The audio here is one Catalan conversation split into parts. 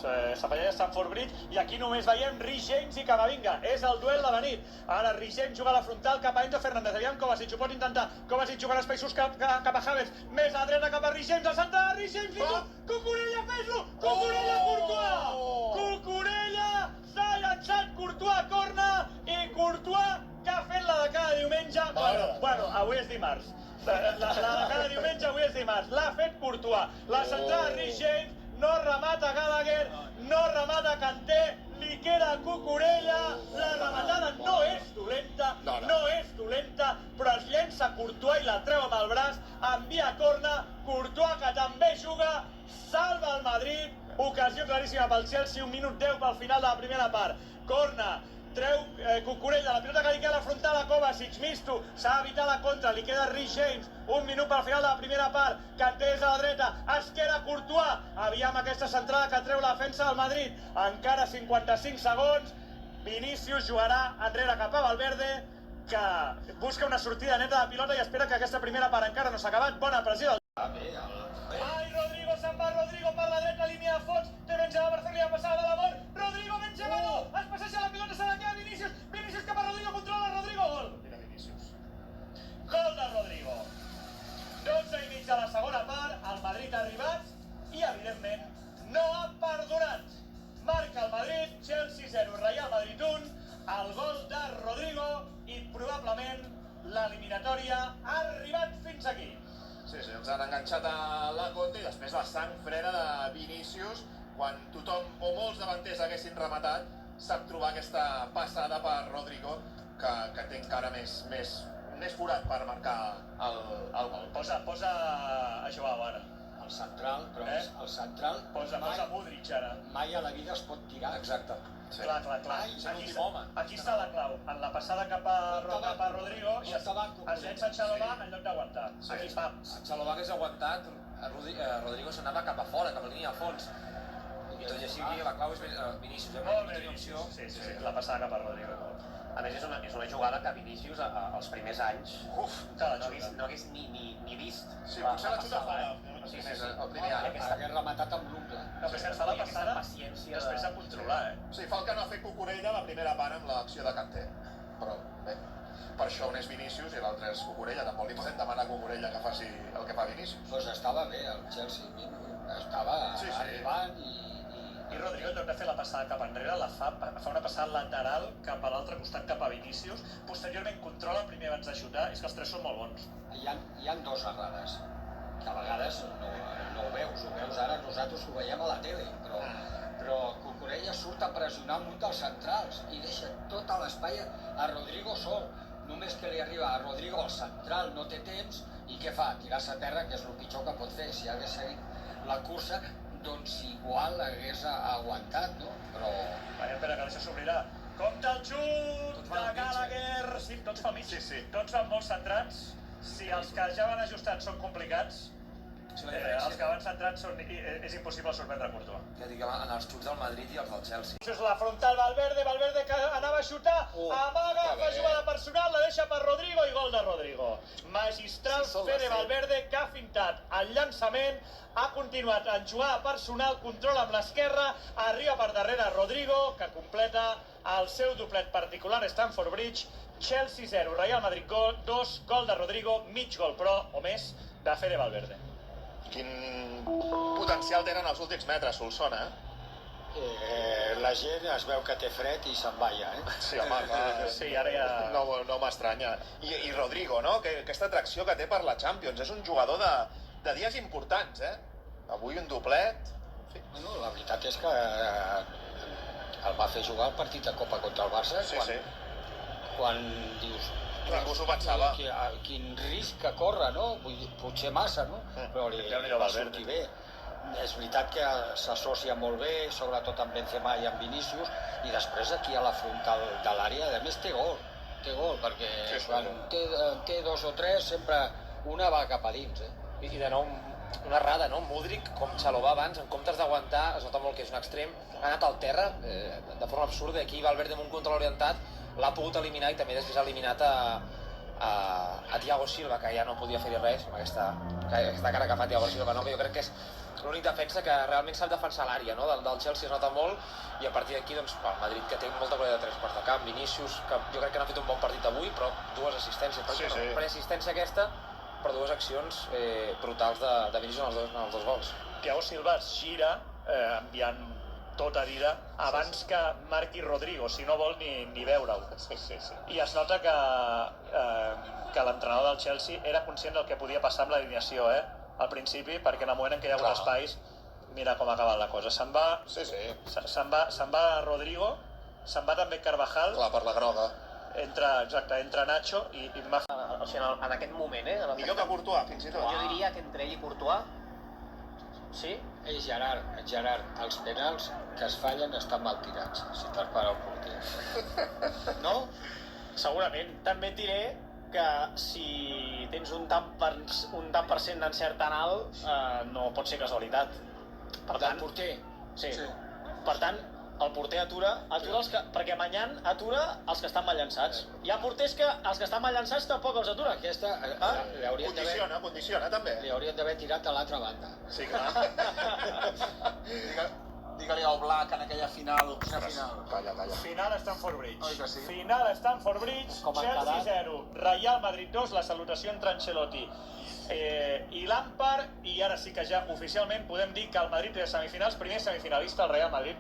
s'afegeix a Stamford Bridge, i aquí només veiem Reece James i Camavinga. És el duel de la nit. Ara Reece James juga a la frontal cap a Enzo Fernández. Aviam Kovacic ho pot intentar. Kovacic juga als països cap a Havertz. Més a dreta cap a Reece James. Al centre de Reece James. Cucurella, fes-lo! Cucurella, Courtois! Cucurella s'ha llançat Courtois, corna, i Courtois, que ha fet la de cada diumenge. Bueno, avui és dimarts. La de cada diumenge avui és dimarts. L'ha fet Courtois. La centrada de Reece James, no remata Gallagher, no remata Kanté, li queda Cucurella. La rematada no és dolenta, no és dolenta, però es llença Courtois i la treu amb el braç, envia corna, Courtois, que també juga, salva el Madrid, ocasió claríssima pel Chelsea, 1 minut 10 pel final de la primera part. Corna, treu Cucurella, la pilota que li queda a la frontal a Kovacic, Misto, s'ha d'evitar la contra, li queda Reece James, 1 minut pel final de la primera part, Kanté és a la dreta, es queda Courtois, aviam aquesta centrada que treu la defensa del Madrid, encara 55 segons, Vinícius jugarà enrere cap a Valverde, que busca una sortida neta de pilota i espera que aquesta primera part encara no s'ha acabat, bona pressió del... Ai, Rodrigo se'n va, Rodrigo per la dreta, línia de fons, té Benzema per fer-li la passada de l'amor, Rodrigo, Benzema no, es passeja la pilota, se la queda Vinícius, Vinícius cap a Rodrigo, controla Rodrigo, gol. Mira Vinícius. Gol de Rodrigo. 12 i mig de la segona part, el Madrid ha arribat i, evidentment, no ha perdonat. Marca el Madrid, Chelsea 0, Real Madrid 1, el gol de Rodrigo i probablement l'eliminatòria ha arribat fins aquí. Sí, ens han enganxat a la contra i després la sang freda de Vinícius, quan tothom o molts davanters haguessin rematat, sap trobar aquesta passada per Rodrigo, que té encara més forat per marcar el gol. Posa a Joao ara. El central, però el central Posa Modric ara. mai a la vida es pot tirar. Exacte. Clar. Aquí està la clau. En la passada cap a Rodrigo, es llença en Xalobà en lloc d'aguantar. Aquí, pam. En Xalobà hagués aguantat, Rodrigo s'anava cap a fora, cap a la línia de fons. I tot i així la clau és Vinícius. Molt bé, Vinícius. Sí, la passada cap a Rodrigo. A més, és una jugada que Vinícius, als primers anys, no hagués ni vist. Sí, potser la xuta fora. Sí, el primer any. Hagués rematat amb l'ungle. No, però sense la passada, després de controlar, Sí, fa el que no ha fet Cucurella la primera part amb l'acció de Kanté. Però bé, per això un és Vinícius i l'altre és Cucurella. Tampoc li podem demanar a Cucurella que faci el que fa Vinícius. Doncs estava bé el Chelsea, estava arribant i Rodrigo, en lloc de fer la passada cap enrere, fa una passada lateral cap a l'altre costat, cap a Vinícius. Posteriorment controla primer abans de xutar. És que els tres són molt bons. Hi ha dos errades, que a vegades no ho veus ara, nosaltres ho veiem a la tele, però Cucurella surt a pressionar un dels centrals i deixa tot l'espai a Rodrigo sol. Només que li arriba a Rodrigo al central, no té temps, i què fa? Tirar-se a terra, que és el pitjor que pot fer. Si hagués seguit la cursa, doncs igual hagués aguantat, no? Però... Espera, que això s'obrirà. Compte el xut de Gallagher. Sí, tots fan mig. Tots van molt centrats. Si els que ja van ajustats són complicats, els que van centrats és impossible sorprendre Courtois. Ja dic, en els xuts del Madrid i els del Chelsea. Això és la frontal Valverde que anava a xutar, amaga, fa jugada personal, la deixa per Rodrigo i gol de Rodrigo. Magistral Fede Valverde, que ha fintat el llançament, ha continuat en jugada personal, control amb l'esquerra, arriba per darrere Rodrigo, que completa el seu doplet particular Stamford Bridge. Chelsea 0, Real Madrid 2, gol de Rodrigo, mig gol però, o més, de Fede Valverde. Quin potencial tenen els últims metres, Solsona, La gent es veu que té fred i se'n va ja, Sí, home, clar. Sí, ara ja... No m'estranya. I Rodrigo, no? Aquesta atracció que té per la Champions. És un jugador de dies importants, Avui un doblet... No, la veritat és que el va fer jugar el partit de Copa contra el Barça quan dius... Ningú s'ho pensava. Quin risc que corre, no? Vull dir, potser massa, no? Però li va sortir bé. És veritat que s'associa molt bé, sobretot amb Benzema i amb Vinícius, i després aquí a la frontal de l'àrea, a més té gol, perquè quan té dos o tres sempre una va cap a dins. I de nou, una errada, no? Modric, com Xalobà abans, en comptes d'aguantar, es nota molt que és un extrem, ha anat al terra de forma absurda. Aquí Valverde amb un control orientat l'ha pogut eliminar i també després ha eliminat a Thiago Silva, que ja no podia fer-hi res, amb aquesta cara que fa Thiago Silva, no? Que jo crec que és l'únic defensa que realment sap defensar l'àrea, no? Del Chelsea es nota molt, i a partir d'aquí, doncs, el Madrid, que té molta qualitat de 3 quarts de camp, Vinícius, que jo crec que n'ha fet un bon partit avui, però 2 assistències, Sí, sí. Per assistència aquesta, però 2 accions brutals de Vinícius en els dos gols. Thiago Silva es gira enviant tot a dida abans que marqui Rodrigo, si no vol ni veure-ho. I es nota que l'entrenador del Chelsea era conscient del que podia passar amb l'alineació, al principi, perquè en el moment en què hi ha hagut espais, mira com ha acabat la cosa. Se'n va Rodrigo, se'n va també Carvajal. Clar, per la groga. Entra Nacho i O sigui, en aquest moment, Millor que Courtois, fins i tot. Jo diria que entre ell i Courtois, sí? Ei, Gerard, els penals que es fallen estan mal tirats, si te'ls para el porter. No? segurament. També et diré que si tens un tant per cent d'encert tan alt, no pot ser casualitat. Per tant, El porter? sí. Per tant, el porter atura els que... Perquè Manyan atura els que estan mal llançats. Hi ha porters que els que estan mal llançats tampoc els aturen. Aquesta Condiciona, també. li haurien d'haver tirat a l'altra banda. Sí, clar. Digue-li a Oblak en aquella final. Quina final? Calla. Final Stamford Bridge. Oi que sí? Final Stamford Bridge, Com ha Chelsea quedat? 0, Real Madrid 2, la salutació entre Ancelotti i Lampard, i ara sí que ja oficialment podem dir que el Madrid té semifinals, primer semifinalista el Real Madrid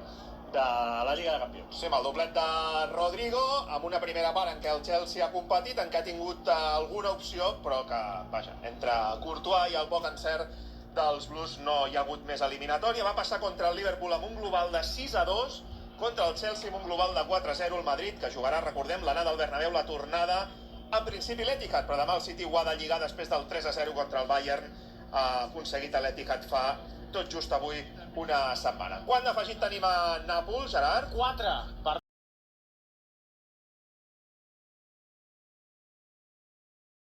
de la Lliga de Campions. Sí, amb el doblet de Rodrigo, amb una primera part en què el Chelsea ha competit, en què ha tingut alguna opció, però que, vaja, entre Courtois i el poc encert dels Blues no hi ha hagut més eliminatòria. Va passar contra el Liverpool amb un global de 6-2, contra el Chelsea amb un global de 4-0. El Madrid, que jugarà, recordem, l'anada al Bernabéu, la tornada, en principi l'Etihad, però demà el City ho ha de lligar després del 3-0 contra el Bayern. Ha aconseguit l'Etihad fa tot just avui una setmana. Quant d'afegit tenim a Nàpols, Gerard? 4. Per